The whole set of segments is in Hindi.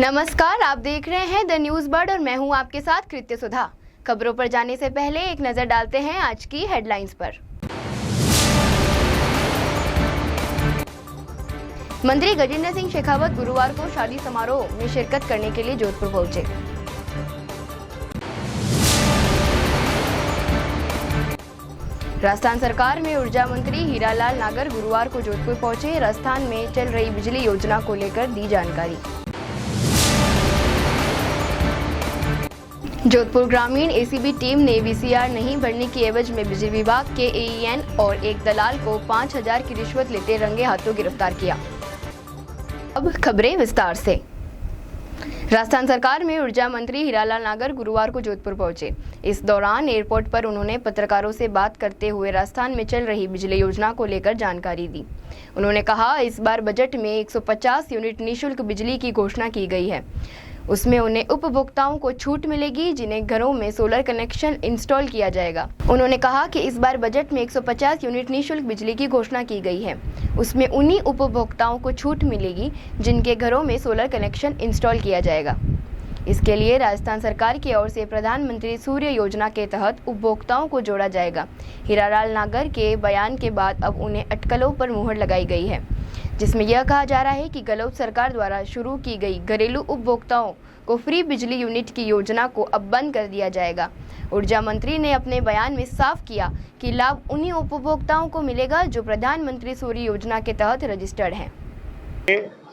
नमस्कार, आप देख रहे हैं द न्यूज बर्ड और मैं हूं आपके साथ कृत्य सुधा। खबरों पर जाने से पहले एक नजर डालते हैं आज की हेडलाइंस पर। मंत्री गजेंद्र सिंह शेखावत गुरुवार को शादी समारोह में शिरकत करने के लिए जोधपुर पहुंचे। राजस्थान सरकार में ऊर्जा मंत्री हीरालाल नागर गुरुवार को जोधपुर पहुंचे। राजस्थान में चल रही बिजली योजना को लेकर दी जानकारी। जोधपुर ग्रामीण एसीबी टीम ने वीसीआर नहीं भरने की एवज में बिजली विभाग के एईएन और एक दलाल को 5,000 की रिश्वत लेते रंगे हाथों गिरफ्तार किया। अब खबरें विस्तार से। राजस्थान सरकार में ऊर्जा मंत्री हीरालाल नागर गुरुवार को जोधपुर पहुंचे। इस दौरान एयरपोर्ट पर उन्होंने पत्रकारों से बात करते हुए राजस्थान में चल रही बिजली योजना को लेकर जानकारी दी। उन्होंने कहा, इस बार बजट में 150 यूनिट निःशुल्क बिजली की घोषणा की गई है। उसमें उन्हें उपभोक्ताओं को छूट मिलेगी जिन्हें घरों में सोलर कनेक्शन इंस्टॉल किया जाएगा। उन्होंने कहा कि इस बार बजट में 150 यूनिट निःशुल्क बिजली की घोषणा की गई है। उसमें उन्हीं उपभोक्ताओं को छूट मिलेगी जिनके घरों में सोलर कनेक्शन इंस्टॉल किया जाएगा। इसके लिए राजस्थान सरकार की ओर से प्रधानमंत्री सूर्य योजना के तहत उपभोक्ताओं को जोड़ा जाएगा। हीरालाल नागर के बयान के बाद अब उन्हें अटकलों पर मुहर लगाई गई है, जिसमें यह कहा जा रहा है कि गहलोत सरकार द्वारा शुरू की गई घरेलू उपभोक्ताओं को फ्री बिजली यूनिट की योजना को अब बंद कर दिया जाएगा। ऊर्जा मंत्री ने अपने बयान में साफ किया कि लाभ उन्हीं उपभोक्ताओं को मिलेगा जो प्रधानमंत्री सूर्य योजना के तहत रजिस्टर्ड हैं।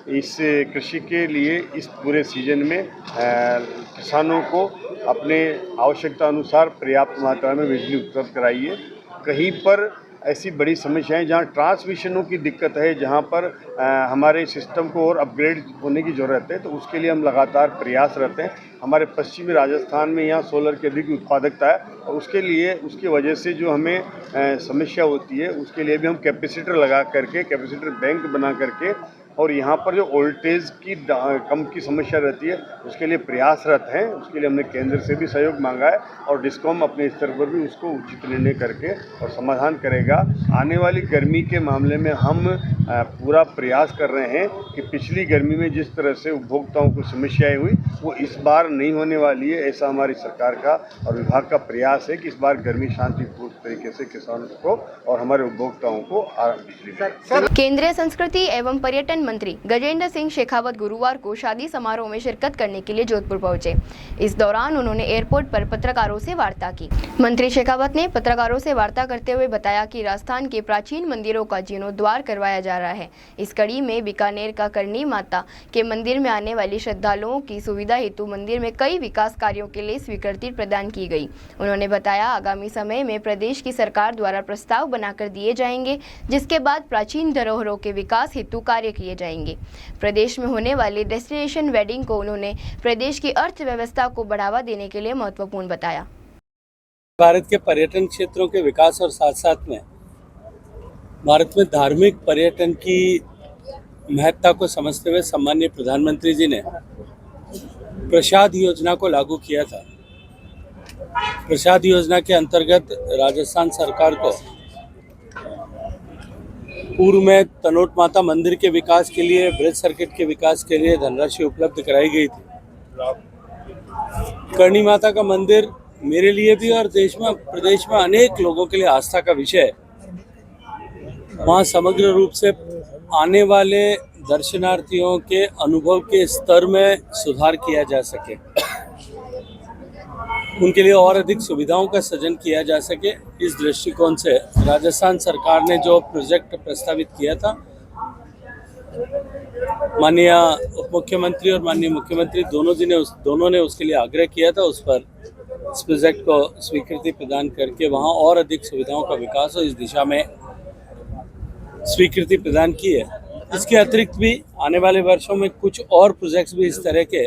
इस कृषि के लिए इस पूरे सीजन में किसानों को अपने आवश्यकता अनुसार पर्याप्त मात्रा में बिजली उपलब्ध कराई है। कहीं पर ऐसी बड़ी समस्याएं जहां ट्रांसमिशनों की दिक्कत है, जहां पर हमारे सिस्टम को और अपग्रेड होने की ज़रूरत है, तो उसके लिए हम लगातार प्रयासरत हैं। हमारे पश्चिमी राजस्थान में यहाँ सोलर की अधिक उत्पादकता है और उसके लिए उसकी वजह से जो हमें समस्या होती है उसके लिए भी हम कैपेसिटर लगा करके, कैपेसिटर बैंक बना करके, और यहाँ पर जो वोल्टेज की कम की समस्या रहती है उसके लिए प्रयासरत हैं। उसके लिए हमने केंद्र से भी सहयोग मांगा है और डिस्कॉम अपने स्तर पर भी उसको उचित निर्णय करके और समाधान करेगा। आने वाली गर्मी के मामले में हम पूरा प्रयास कर रहे हैं कि पिछली गर्मी में जिस तरह से उपभोक्ताओं को समस्याएं हुई वो इस बार नहीं होने वाली है। ऐसा हमारी सरकार का और विभाग का प्रयास है कि इस बार गर्मी शांतिपूर्ण तरीके से किसानों को और हमारे उपभोक्ताओं को बिजली। केंद्रीय संस्कृति एवं पर्यटन मंत्री गजेंद्र सिंह शेखावत गुरुवार को शादी समारोह में शिरकत करने के लिए जोधपुर पहुंचे। इस दौरान उन्होंने एयरपोर्ट पर पत्रकारों से वार्ता की। मंत्री शेखावत ने पत्रकारों से वार्ता करते हुए बताया कि राजस्थान के प्राचीन मंदिरों का जीर्णोद्धार करवाया जा रहा है। इस कड़ी में बीकानेर का करणी माता के मंदिर में आने वाले श्रद्धालुओं की सुविधा हेतु मंदिर में कई विकास कार्यों के लिए स्वीकृति प्रदान की गई। उन्होंने बताया, आगामी समय में प्रदेश की सरकार द्वारा प्रस्ताव बनाकर दिए जाएंगे, जिसके बाद प्राचीन धरोहरों के विकास हेतु कार्य किए जाएंगे। प्रदेश में होने वाली डेस्टिनेशन वेडिंग को उन्होंने प्रदेश की अर्थव्यवस्था को बढ़ावा देने के लिए महत्वपूर्ण बताया। भारत के पर्यटन क्षेत्रों के विकास और साथ साथ में भारत में धार्मिक पर्यटन की महत्ता को समझते हुए सम्माननीय प्रधानमंत्री जी ने प्रसाद योजना को लागू किया था। प्रसाद योजना के अंतर्गत राजस्थान सरकार को पूर्व में तनोट माता मंदिर के विकास के लिए, ब्रिज सर्किट के विकास के लिए धनराशि उपलब्ध कराई गई थी। करणी माता का मंदिर मेरे लिए भी और प्रदेश में अनेक लोगों के लिए आस्था का विषय है। वहाँ समग्र रूप से आने वाले दर्शनार्थियों के अनुभव के स्तर में सुधार किया जा सके, उनके लिए और अधिक सुविधाओं का सृजन किया जा सके, इस दृष्टिकोण से राजस्थान सरकार ने जो प्रोजेक्ट प्रस्तावित किया था, माननीय उप मुख्यमंत्री और माननीय मुख्यमंत्री दोनों ने उसके लिए आग्रह किया था। उस पर इस प्रोजेक्ट को स्वीकृति प्रदान करके वहाँ और अधिक सुविधाओं का विकास हो, इस दिशा में स्वीकृति प्रदान की है। इसके अतिरिक्त भी आने वाले वर्षों में कुछ और प्रोजेक्ट्स भी इस तरह के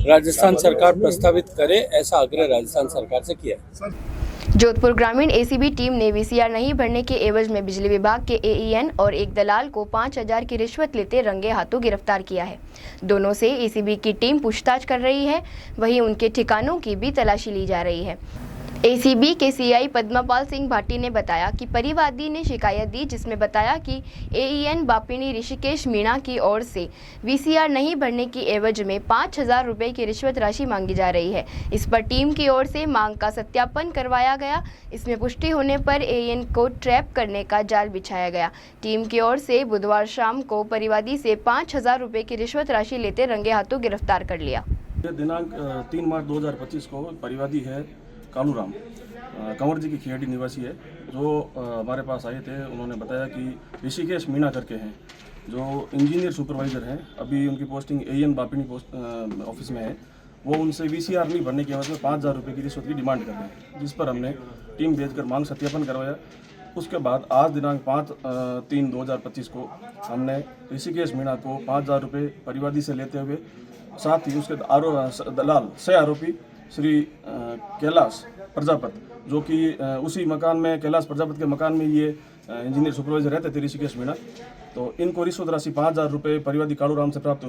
राजस्थान सरकार प्रस्तावित करे, ऐसा आग्रह राजस्थान सरकार से किया है। जोधपुर ग्रामीण एसीबी टीम ने वीसीआर नहीं भरने के एवज में बिजली विभाग के एईएन और एक दलाल को 5,000 की रिश्वत लेते रंगे हाथों गिरफ्तार किया है। दोनों से एसीबी की टीम पूछताछ कर रही है, वहीं उनके ठिकानों की भी तलाशी ली जा रही है। एसीबी के सीआई पद्मापाल सिंह भाटी ने बताया कि परिवादी ने शिकायत दी, जिसमें बताया कि एईएन बापिनी ऋषिकेश मीणा की ओर से वीसीआर नहीं भरने की एवज में 5,000 रुपए की रिश्वत राशि मांगी जा रही है। इस पर टीम की ओर से मांग का सत्यापन करवाया गया। इसमें पुष्टि होने पर एईएन को ट्रैप करने का जाल बिछाया गया। टीम की ओर से बुधवार शाम को परिवादी से 5,000 रुपए की रिश्वत राशि लेते रंगे हाथों गिरफ्तार कर लिया। दिनांक 3 मार्च 2025 को परिवादी है कालूराम कंवर जी की खेड़ी निवासी है, जो हमारे पास आए थे। उन्होंने बताया कि ऋषिकेश मीणा करके हैं, जो इंजीनियर सुपरवाइज़र हैं, अभी उनकी पोस्टिंग एईएन बापिनी ऑफिस में है। वो उनसे वीसीआर नहीं भरने की एवज में 5,000 रुपये की रिश्वत की डिमांड कर रहे हैं, जिस पर हमने टीम भेजकर मांग सत्यापन करवाया। उसके बाद आज दिनांक 5/3/2025 को हमने ऋषिकेश मीणा को 5,000 रुपये परिवादी से लेते हुए, साथ ही उसके दलाल सह आरोपी श्री कैलाश प्रजापति, जो कि उसी मकान में कैलाश प्रजापति के मकान में ये इंजीनियर सुपरवाइजर रहते थे ऋषिकेश मीणा, तो इनको रिश्वत राशि 5,000 रुपये परिवादी कालूराम से प्राप्त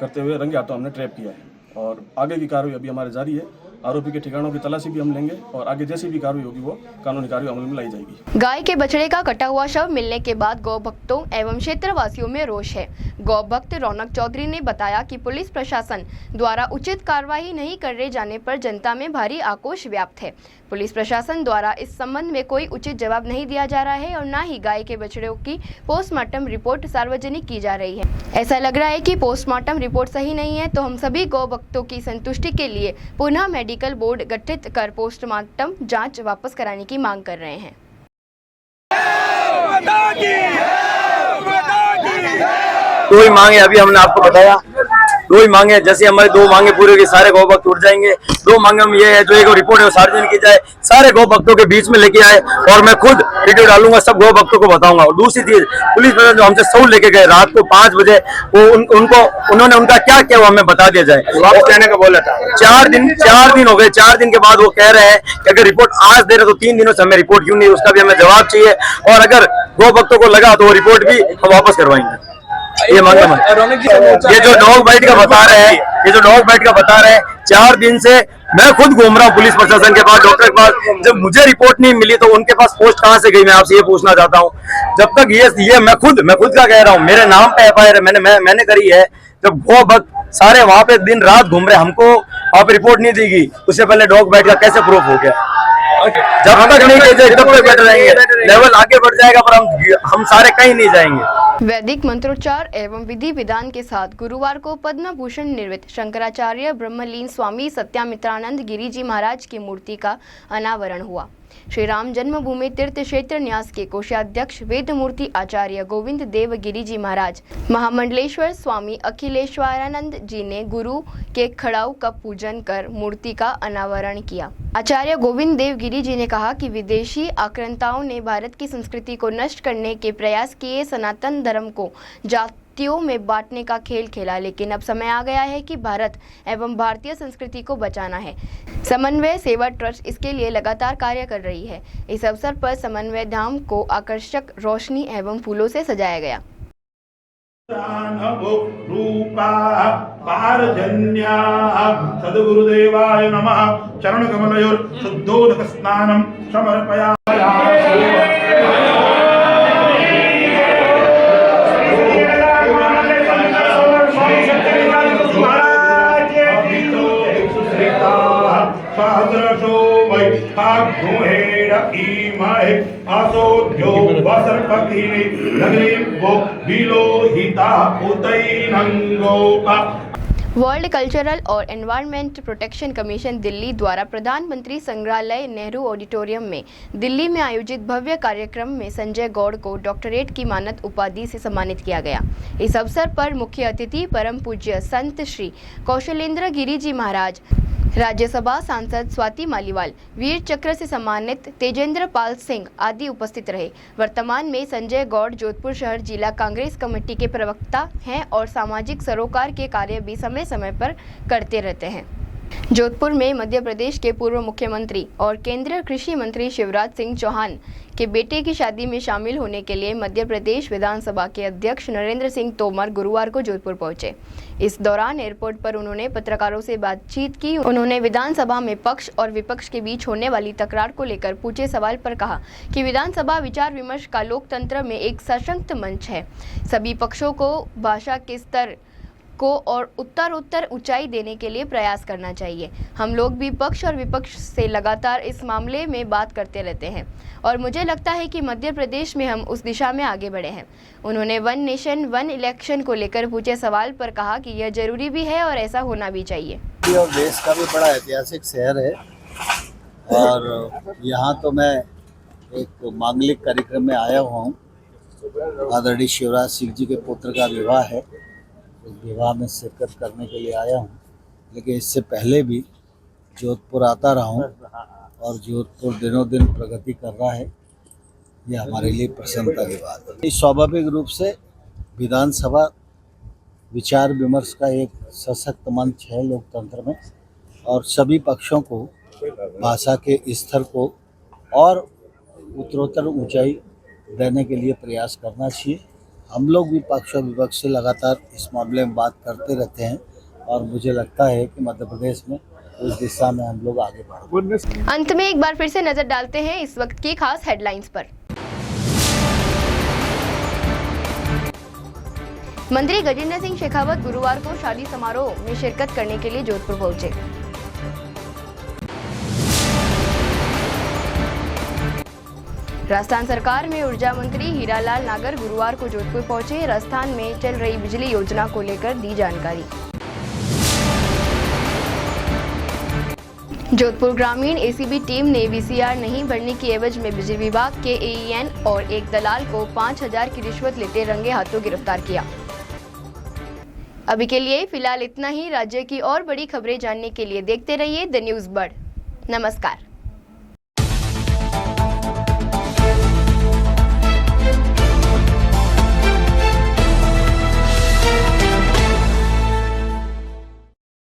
करते हुए रंगे हाथों हमने ट्रैप किया है। और आगे की कार्रवाई अभी हमारे जारी है। आरोपी के ठिकानों की तलाशी भी हम लेंगे और आगे जैसी भी कार्रवाई होगी वो कानूनी कार्रवाई अमल में लाई जाएगी। गाय के बछड़े का कटा हुआ शव मिलने के बाद गौ भक्तों एवं क्षेत्रवासियों में रोष है। गौ भक्त रौनक चौधरी ने बताया कि पुलिस प्रशासन द्वारा उचित कार्रवाई नहीं करे जाने पर जनता में भारी आक्रोश व्याप्त है। पुलिस प्रशासन द्वारा इस संबंध में कोई उचित जवाब नहीं दिया जा रहा है और न ही गाय के बछड़ों की पोस्टमार्टम रिपोर्ट सार्वजनिक की जा रही है। ऐसा लग रहा है कि पोस्टमार्टम रिपोर्ट सही नहीं है, तो हम सभी गौ भक्तों की संतुष्टि के लिए पुनः मेडिकल बोर्ड गठित कर पोस्टमार्टम जांच वापस कराने की मांग कर रहे हैं। दो ही मांगे अभी हमने आपको बताया, दो ही मांगे। जैसे हमारी दो मांगे पूरी होगी, सारे गौ भक्त उठ जाएंगे। दो मांगे हम ये है, जो एक रिपोर्ट है वो सार्वजनिक की जाए, सारे गौ भक्तों के बीच में लेके आए और मैं खुद वीडियो डालूंगा, सब गौ भक्तों को बताऊंगा। और दूसरी चीज, पुलिस प्रशासन जो हमसे सौ लेके गए रात को 5 बजे, वो उन्होंने उनका क्या किया वो हमें बता दिया जाए। वापस कहने का बोला था। 4 दिन हो गए। 4 दिन के बाद वो कह रहे हैं कि अगर रिपोर्ट आज दे रहे तो 3 दिनों से हमें रिपोर्ट क्यों नहीं, उसका भी हमें जवाब चाहिए। और अगर गौ भक्तों को लगा तो वो रिपोर्ट भी हम वापस करवाएंगे। ये मांगा ये जो डॉग बाइट का बता रहे हैं, 4 दिन से मैं खुद घूम रहा हूँ पुलिस प्रशासन के पास, डॉक्टर के पास। जब मुझे रिपोर्ट नहीं मिली तो उनके पास पोस्ट कहाँ से गई, मैं आपसे ये पूछना चाहता हूँ। जब तक ये मैं खुद का कह रहा हूँ, मेरे नाम पे एफआईआर मैंने करी है। जब गौ भक्त सारे वहां पे दिन रात घूम रहे, हमको वहां पे रिपोर्ट नहीं दी गई, उससे पहले डॉग बाइट का कैसे प्रूफ हो गया? जब तक नहीं कहे तब तक बैठे रहेंगे। लेवल आगे बढ़ जाएगा पर हम सारे कहीं नहीं जाएंगे। वैदिक मंत्रोच्चार एवं विधि विधान के साथ गुरुवार को पद्म भूषण निर्मित शंकराचार्य ब्रह्मलीन स्वामी सत्यामित्रानंद गिरी जी महाराज की मूर्ति का अनावरण हुआ। श्री राम जन्मभूमि तीर्थ क्षेत्र न्यास के कोषाध्यक्ष वेद मूर्ति आचार्य गोविंद देव गिरी जी महाराज, महामंडलेश्वर स्वामी अखिलेश्वरानंद जी ने गुरु के खड़ाऊ का पूजन कर मूर्ति का अनावरण किया। आचार्य गोविंद देव गिरी जी ने कहा कि विदेशी आक्रांताओं ने भारत की संस्कृति को नष्ट करने के प्रयास किए, सनातन धर्म को जातियों में बांटने का खेल खेला, लेकिन अब समय आ गया है कि भारत एवं भारतीय संस्कृति को बचाना है। समन्वय सेवा ट्रस्ट इसके लिए लगातार कार्य कर रही है। इस अवसर पर समन्वय धाम को आकर्षक रोशनी एवं फूलों से सजाया गया। सद्गुरुदेवाय नमः। चरण कमलयोर शुद्धोदक स्नानं समर्पयामि। सहस्रशो वै भाग्योहेड इमहे असोद्यो वसर्पतिनि नगरीवो विलोहिता उतैनंगोपा। वर्ल्ड कल्चरल और एनवायरनमेंट प्रोटेक्शन कमीशन दिल्ली द्वारा प्रधानमंत्री संग्रहालय नेहरू ऑडिटोरियम में दिल्ली में आयोजित भव्य कार्यक्रम में संजय गौड़ को डॉक्टरेट की मानद उपाधि से सम्मानित किया गया। इस अवसर पर मुख्य अतिथि परम पूज्य संत श्री कौशलेंद्र गिरी जी महाराज, राज्यसभा सांसद स्वाति मालीवाल, वीर चक्र से सम्मानित तेजेंद्र पाल सिंह आदि उपस्थित रहे। वर्तमान में संजय गौड़ जोधपुर शहर जिला कांग्रेस कमेटी के प्रवक्ता हैं और सामाजिक सरोकार के कार्य भी समय समय पर करते रहते हैं। जोधपुर में मध्य प्रदेश के पूर्व मुख्यमंत्री और केंद्रीय कृषि मंत्री शिवराज सिंह चौहान के बेटे की शादी में शामिल होने के लिए मध्य प्रदेश विधानसभा के अध्यक्ष नरेंद्र सिंह तोमर गुरुवार को जोधपुर पहुंचे। इस दौरान एयरपोर्ट पर उन्होंने पत्रकारों से बातचीत की। उन्होंने विधानसभा में पक्ष और विपक्ष के बीच होने वाली तकरार को लेकर पूछे सवाल पर कहा कि विधानसभा विचार विमर्श का लोकतंत्र में एक सशक्त मंच है। सभी पक्षों को भाषा के स्तर को और उत्तरोत्तर ऊंचाई देने के लिए प्रयास करना चाहिए। हम लोग भी पक्ष और विपक्ष से लगातार इस मामले में बात करते रहते हैं और मुझे लगता है कि मध्य प्रदेश में हम उस दिशा में आगे बढ़े हैं। उन्होंने वन नेशन वन इलेक्शन को लेकर पूछे सवाल पर कहा कि यह जरूरी भी है और ऐसा होना भी चाहिए। और देश का भी बड़ा ऐतिहासिक शहर है और यहाँ तो मैं एक मांगलिक कार्यक्रम में आया हुआ हूँ। आदरणीय शिवराज सिंह जी के पुत्र का विवाह है, उस विवाह में शिरकत करने के लिए आया हूँ। लेकिन इससे पहले भी जोधपुर आता रहा हूँ और जोधपुर दिनों दिन प्रगति कर रहा है, यह हमारे लिए प्रसन्नता की बात है। स्वाभाविक रूप से विधानसभा विचार विमर्श का एक सशक्त मंच है लोकतंत्र में और सभी पक्षों को भाषा के स्तर को और उत्तरोत्तर ऊंचाई देने के लिए प्रयास करना चाहिए। हम लोग भी पक्ष और विपक्ष से लगातार इस मामले में बात करते रहते हैं और मुझे लगता है कि मध्य प्रदेश में उस दिशा में हम लोग आगे बढ़ेंगे। अंत में एक बार फिर से नजर डालते हैं इस वक्त की खास हेडलाइंस पर। मंत्री गजेंद्र सिंह शेखावत गुरुवार को शादी समारोह में शिरकत करने के लिए जोधपुर पहुंचे। राजस्थान सरकार में ऊर्जा मंत्री हीरालाल नागर गुरुवार को जोधपुर पहुंचे। राजस्थान में चल रही बिजली योजना को लेकर दी जानकारी। जोधपुर ग्रामीण एसीबी टीम ने वीसीआर नहीं भरने की एवज में बिजली विभाग के एईएन और एक दलाल को 5,000 की रिश्वत लेते रंगे हाथों गिरफ्तार किया। अभी के लिए फिलहाल इतना ही। राज्य की और बड़ी खबरें जानने के लिए देखते रहिए द न्यूज़ बर्ड। नमस्कार।